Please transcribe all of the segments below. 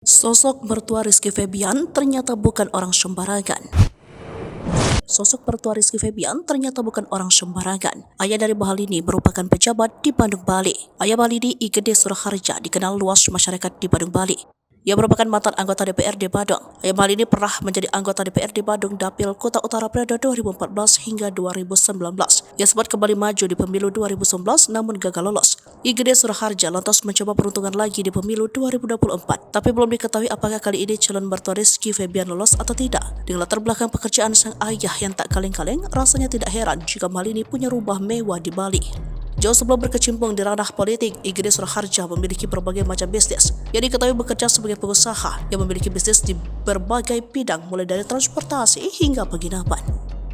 Sosok mertua Rizky Febian ternyata bukan orang sembarangan. Sosok mertua Rizky Febian ternyata bukan orang sembarangan. Ayah dari Bahalini merupakan pejabat di Bandung, Bali. Ayah Bahalini Igede Suraharja dikenal luas masyarakat di Bandung, Bali. Ia merupakan mantan anggota DPRD Badung. Ayah Bahalini pernah menjadi anggota DPRD Badung Dapil Kota Utara periode 2014 hingga 2019. Ia sempat kembali maju di pemilu 2019 namun gagal lolos. Igede Suraharja lantas mencoba peruntungan lagi di pemilu 2024, tapi belum diketahui apakah kali ini calon mertua Rizky Febian lolos atau tidak. Dengan latar belakang pekerjaan sang ayah yang tak kaleng-kaleng, rasanya tidak heran jika Bahalini punya rumah mewah di Bali. Jauh sebelum berkecimpung di ranah politik, Igede Suraharja memiliki berbagai macam bisnis. Ia diketahui bekerja sebagai pengusaha yang memiliki bisnis di berbagai bidang, mulai dari transportasi hingga penginapan.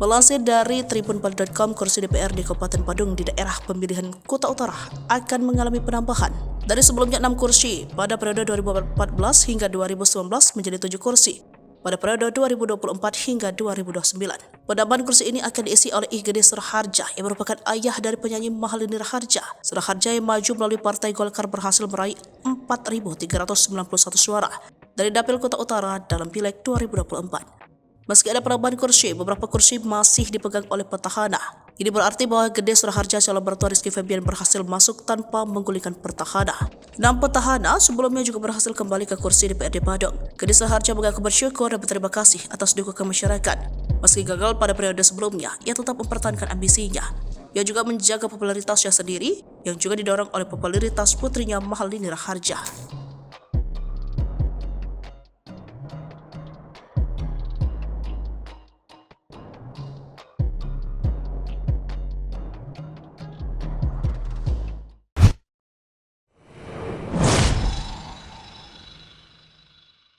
Melansir dari tribunbali.com, kursi DPR di Kabupaten Badung di daerah pemilihan Kota Utara akan mengalami penambahan. Dari sebelumnya 6 kursi pada periode 2014 hingga 2019 menjadi 7 kursi pada periode 2024 hingga 2029. Penambahan kursi ini akan diisi oleh Igede Suraharja yang merupakan ayah dari penyanyi Mahalini Raharja. Suraharja yang maju melalui Partai Golkar berhasil meraih 4.391 suara dari Dapil Kota Utara dalam Pileg 2024. Meski ada penambahan kursi, beberapa kursi masih dipegang oleh petahana. Ini berarti bahwa Igede Suraharja calon mertua Rizky Febian berhasil masuk tanpa menggulingkan petahana. 6 petahana sebelumnya juga berhasil kembali ke kursi DPRD Badung. Igede Suraharja mengaku bersyukur dan berterima kasih atas dukungan masyarakat. Meski gagal pada periode sebelumnya, ia tetap mempertahankan ambisinya. Ia juga menjaga popularitasnya sendiri, yang juga didorong oleh popularitas putrinya Mahalini Raharja.